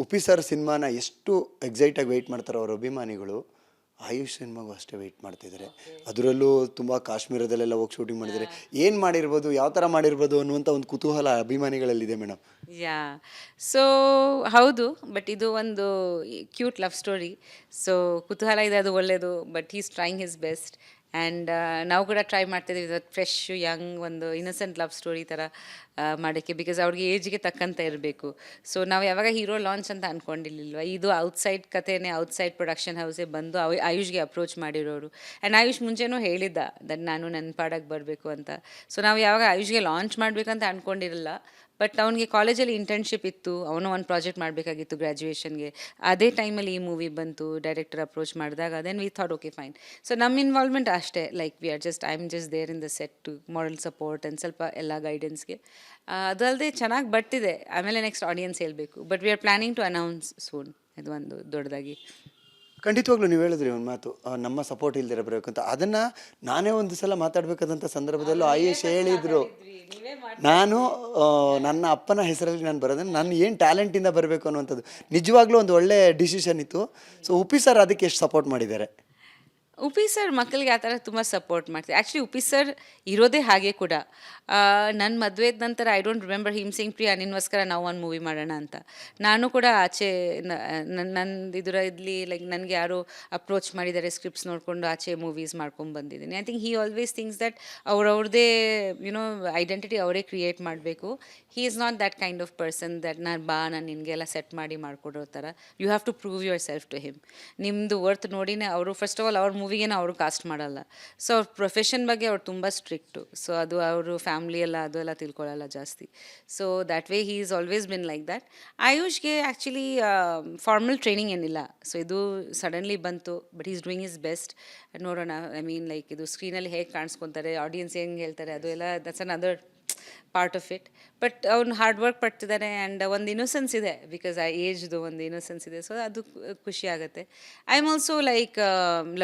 Uppi sir ಸಿನಿಮಾನ ಎಷ್ಟು ಎಕ್ಸೈಟಾಗಿ weight ಮಾಡ್ತಾರೆ ಅವ್ರ ಅಭಿಮಾನಿಗಳು, ಆಯುಷ್ ಸಿನಿಮಾಗೂ ಅಷ್ಟೇ ವೆಯ್ಟ್ ಮಾಡ್ತಿದ್ದಾರೆ. ಅದರಲ್ಲೂ ತುಂಬ ಕಾಶ್ಮೀರದಲ್ಲೆಲ್ಲ ಹೋಗಿ ಶೂಟಿಂಗ್ ಮಾಡಿದ್ದಾರೆ. ಏನು ಮಾಡಿರ್ಬೋದು, ಯಾವ ಥರ ಮಾಡಿರ್ಬೋದು ಅನ್ನುವಂಥ ಒಂದು ಕುತೂಹಲ ಅಭಿಮಾನಿಗಳಲ್ಲಿದೆ ಮೇಡಮ್. ಯಾ ಸೊ ಹೌದು, ಬಟ್ ಇದು ಒಂದು ಕ್ಯೂಟ್ ಲವ್ ಸ್ಟೋರಿ. ಸೊ ಕುತೂಹಲ ಇದೆ, ಅದು ಒಳ್ಳೆಯದು. But is trying his best. And ನಾವು ಕೂಡ ಟ್ರೈ ಮಾಡ್ತಿದ್ದೀವಿ ಫ್ರೆಶ್ ಯಂಗ್ ಒಂದು ಇನ್ನಸೆಂಟ್ ಲವ್ ಸ್ಟೋರಿ ಥರ ಮಾಡೋಕ್ಕೆ. ಬಿಕಾಸ್ ಅವ್ರಿಗೆ ಏಜ್ಗೆ ತಕ್ಕಂತೆ ಇರಬೇಕು. ಸೊ ನಾವು ಯಾವಾಗ ಹೀರೋ ಲಾಂಚ್ ಅಂತ ಅಂದ್ಕೊಂಡಿರ್ಲಿಲ್ವ, ಇದು ಔಟ್ಸೈಡ್ ಕಥೆನೇ, ಔಟ್ಸೈಡ್ ಪ್ರೊಡಕ್ಷನ್ ಹೌಸೇ ಬಂದು ಆಯುಷ್ಗೆ ಅಪ್ರೋಚ್ ಮಾಡಿರೋರು. ಆ್ಯಂಡ್ ಆಯುಷ್ ಮುಂಚೆನೂ ಹೇಳಿದ್ದ ದಟ್ ನಾನು ನನ್ನ ಪಾಡಕ್ಕೆ ಬರಬೇಕು ಅಂತ. ಸೊ ನಾವು ಯಾವಾಗ ಆಯುಷ್ಗೆ ಲಾಂಚ್ ಮಾಡಬೇಕಂತ ಅಂದ್ಕೊಂಡಿರಲ್ಲ, ಬಟ್ ಅವನಿಗೆ ಕಾಲೇಜಲ್ಲಿ ಇಂಟರ್ನ್ಶಿಪ್ ಇತ್ತು, ಅವನು ಒಂದು ಪ್ರಾಜೆಕ್ಟ್ ಮಾಡಬೇಕಾಗಿತ್ತು ಗ್ರ್ಯಾಜುಯೇಷನ್ಗೆ. ಅದೇ ಟೈಮಲ್ಲಿ ಈ ಮೂವಿ ಬಂತು, ಡೈರೆಕ್ಟರ್ ಅಪ್ರೋಚ್ ಮಾಡಿದಾಗ then we thought okay fine. So ನಮ್ಮ ಇನ್ವಾಲ್ವ್ಮೆಂಟ್ ಅಷ್ಟೇ, like we are just I am just there in the set to moral support and ಸ್ವಲ್ಪ ಎಲ್ಲ ಗೈಡೆನ್ಸ್ಗೆ. ಅದಲ್ಲದೆ ಚೆನ್ನಾಗಿ ಬರ್ತಿದೆ. ಆಮೇಲೆ ನೆಕ್ಸ್ಟ್ ಆಡಿಯನ್ಸ್ ಹೇಳಬೇಕು. But we are planning to announce soon, ಇದು ಒಂದು ದೊಡ್ಡದಾಗಿ. ಖಂಡಿತವಾಗ್ಲೂ ನೀವು ಹೇಳಿದ್ರಿ ಒಂದು ಮಾತು, ನಮ್ಮ ಸಪೋರ್ಟ್ ಇಲ್ದಿರ ಬರಬೇಕು ಅಂತ. ಅದನ್ನು ನಾನೇ ಒಂದು ಸಲ ಮಾತಾಡಬೇಕಾದಂಥ ಸಂದರ್ಭದಲ್ಲೂ ಆಯುಷ್ ಹೇಳಿದರು, ನಾನು ನನ್ನ ಅಪ್ಪನ ಹೆಸರಲ್ಲಿ ನಾನು ಬರೋದನ್ನು ನಾನು ಏನು ಟ್ಯಾಲೆಂಟಿಂದ ಬರಬೇಕು ಅನ್ನುವಂಥದ್ದು ನಿಜವಾಗ್ಲೂ ಒಂದು ಒಳ್ಳೆ ಡಿಸಿಷನ್ ಇತ್ತು. ಸೊ ಉಪ್ಪಿ ಸರ್ ಅದಕ್ಕೆ ಎಷ್ಟು ಸಪೋರ್ಟ್ ಮಾಡಿದ್ದಾರೆ. ಉಪ್ಪಿ ಸರ್ ಮಕ್ಕಳಿಗೆ ಆ ಥರ ತುಂಬ ಸಪೋರ್ಟ್ ಮಾಡ್ತೀವಿ. ಆ್ಯಕ್ಚುಲಿ ಉಪ್ಪಿ ಸರ್ ಇರೋದೇ ಹಾಗೆ ಕೂಡ. ನನ್ನ ಮದುವೆದ ನಂತರ I don't remember him sing Priya ನಿನ್ಗೋಸ್ಕರ ನಾವು ಒಂದು ಮೂವಿ ಮಾಡೋಣ ಅಂತ. ನಾನು ಕೂಡ ಆಚೆ ನಂದು ಇದರಲ್ಲಿ ಲೈಕ್ ನನಗೆ ಯಾರೋ ಅಪ್ರೋಚ್ ಮಾಡಿದ್ದಾರೆ, ಸ್ಕ್ರಿಪ್ಟ್ಸ್ ನೋಡಿಕೊಂಡು ಆಚೆ ಮೂವೀಸ್ ಮಾಡ್ಕೊಂಡು ಬಂದಿದ್ದೀನಿ. I think he always thinks that ಅವ್ರವ್ರದ್ದೇ ಯುನೋ ಐಡೆಂಟಿಟಿ ಅವರೇ ಕ್ರಿಯೇಟ್ ಮಾಡಬೇಕು. He is not that kind of person that ನಾನು ನಿನಗೆಲ್ಲ ಸೆಟ್ ಮಾಡಿ ಮಾಡಿಕೊಡೋ ಥರ. You have to prove yourself to him. ನಿಮ್ಮದು ವರ್ತ್ ನೋಡಿನೇ ಅವರು ಫಸ್ಟ್ ಆಫ್ ಆಲ್ ಅವ್ರ ಮೂವಿಗೇನು ಅವರು ಕಾಸ್ಟ್ ಮಾಡಲ್ಲ. ಸೊ ಅವ್ರ ಪ್ರೊಫೆಷನ್ ಬಗ್ಗೆ ಅವ್ರು ತುಂಬ ಸ್ಟ್ರಿಕ್ಟು. ಸೊ ಅದು ಅವರು ಫ್ಯಾಮ್ಲಿ ಎಲ್ಲ ಅದು ಎಲ್ಲ ತಿಳ್ಕೊಳ್ಳಲ್ಲ ಜಾಸ್ತಿ. So that way he is always been like that. ಆಯುಷ್ಗೆ ಆ್ಯಕ್ಚುಲಿ ಫಾರ್ಮಲ್ ಟ್ರೈನಿಂಗ್ ಏನಿಲ್ಲ. ಸೊ ಇದು ಸಡನ್ಲಿ ಬಂತು, but is doing is best. ನೋಡೋಣ, ಐ ಮೀನ್ ಲೈಕ್ ಇದು ಸ್ಕ್ರೀನಲ್ಲಿ ಹೇಗೆ ಕಾಣಿಸ್ಕೊತಾರೆ, ಆಡಿಯನ್ಸ್ ಹೆಂಗೆ ಹೇಳ್ತಾರೆ, ಅದು ಎಲ್ಲ that's another part of it. But ಅವ್ನು ಹಾರ್ಡ್ ವರ್ಕ್ ಪಡ್ತಿದ್ದಾನೆ ಆ್ಯಂಡ್ ಒಂದು ಇನ್ನೋಸೆನ್ಸ್ ಇದೆ, ಬಿಕಾಸ್ ಆ ಏಜ್ದು ಒಂದು ಇನ್ನೋಸೆನ್ಸ್ ಇದೆ. ಸೊ ಅದು ಖುಷಿ ಆಗುತ್ತೆ. I am also like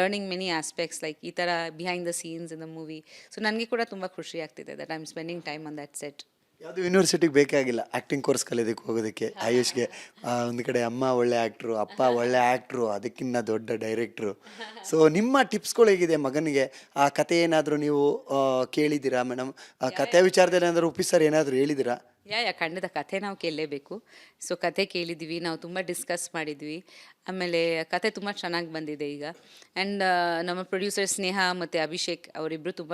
learning many aspects like ಈ ಥರ behind the scenes in the movie. So ನನಗೆ ಕೂಡ ತುಂಬ ಖುಷಿ ಆಗ್ತಿದೆ that I am spending time on that set. ಯಾವುದು ಯೂನಿವರ್ಸಿಟಿಗೆ ಬೇಕಾಗಿಲ್ಲ ಆ್ಯಕ್ಟಿಂಗ್ ಕೋರ್ಸ್ ಕಲಿಯೋದಕ್ಕೆ ಹೋಗೋದಕ್ಕೆ ಆಯುಷ್ಗೆ. ಒಂದು ಕಡೆ ಅಮ್ಮ ಒಳ್ಳೆ ಆ್ಯಕ್ಟ್ರು, ಅಪ್ಪ ಒಳ್ಳೆ ಆ್ಯಕ್ಟ್ರು, ಅದಕ್ಕಿಂತ ದೊಡ್ಡ ಡೈರೆಕ್ಟ್ರು. ಸೊ ನಿಮ್ಮ ಟಿಪ್ಸ್ಗಳು ಹೇಗಿದೆ ಮಗನಿಗೆ? ಆ ಕತೆ ಏನಾದರೂ ನೀವು ಕೇಳಿದ್ದೀರಾ ಮೇಡಮ್? ಆ ಕತೆ ವಿಚಾರದಲ್ಲಿ ಏನಾದರೂ ಉಪ್ಪಿ ಸರ್ ಏನಾದರೂ ಹೇಳಿದ್ದೀರಾ? ಖಂಡಿತ ಕಥೆ ನಾವು ಕೇಳಲೇಬೇಕು. ಸೊ ಕತೆ ಕೇಳಿದ್ವಿ, ನಾವು ತುಂಬ ಡಿಸ್ಕಸ್ ಮಾಡಿದ್ವಿ. ಆಮೇಲೆ ಕತೆ ತುಂಬ ಚೆನ್ನಾಗಿ ಬಂದಿದೆ ಈಗ. ಆ್ಯಂಡ್ ನಮ್ಮ ಪ್ರೊಡ್ಯೂಸರ್ ಸ್ನೇಹ ಮತ್ತು ಅಭಿಷೇಕ್ ಅವರಿಬ್ಬರು ತುಂಬ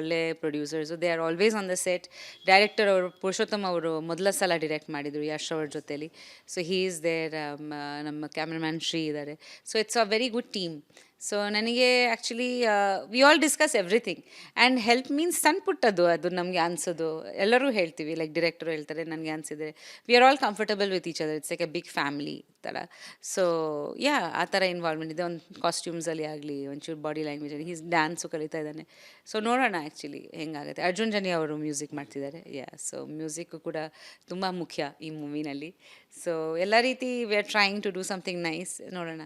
ಒಳ್ಳೆ producers. They are always on the set. Director ಅವರು ಪುರುಷೋತ್ತಮ್ ಅವರು ಮೊದಲ ಸಲ ಡಿರೆಕ್ಟ್ ಮಾಡಿದರು ಯಶ್ ಅವ್ರ ಜೊತೇಲಿ. So he is there. ನಮ್ಮ ಕ್ಯಾಮ್ರಾಮ್ಯಾನ್ ಶ್ರೀ ಇದ್ದಾರೆ. So it's a very good team. So ನನಗೆ actually we all discuss everything. And help means ಸಣ್ಣ ಪುಟ್ಟದ್ದು ಅದು ನಮಗೆ ಅನಿಸೋದು ಎಲ್ಲರೂ ಹೇಳ್ತೀವಿ. ಲೈಕ್ ಡಿರೆಕ್ಟರು ಹೇಳ್ತಾರೆ, ನನಗೆ ಅನಿಸಿದರೆ we are all comfortable with each other. It's like a big family ಥರ. ಸೊ ಆ ಥರ ಇನ್ವಾಲ್ವ್ಮೆಂಟ್ ಇದೆ. ಒಂದು ಕಾಸ್ಟ್ಯೂಮ್ಸಲ್ಲಿ ಆಗಲಿ, ಒಂಚೂರು ಬಾಡಿ ಲ್ಯಾಂಗ್ವೇಜಲ್ಲಿ ಹೀಸ್ ಡ್ಯಾನ್ಸು ಕಲಿತಾ ಇದ್ದಾನೆ. ಸೊ ನೋಡೋಣ ಆ್ಯಕ್ಚುಲಿ ಹೆಂಗಾಗುತ್ತೆ. ಅರ್ಜುನ್ ಜನಿ ಅವರು ಮ್ಯೂಸಿಕ್ ಮಾಡ್ತಿದ್ದಾರೆ. ಸೊ ಮ್ಯೂಸಿಕ್ಕು ಕೂಡ ತುಂಬ ಮುಖ್ಯ ಈ ಮೂವಿನಲ್ಲಿ. ಸೊ ಎಲ್ಲ ರೀತಿ we are trying to do something nice. ನೋಡೋಣ.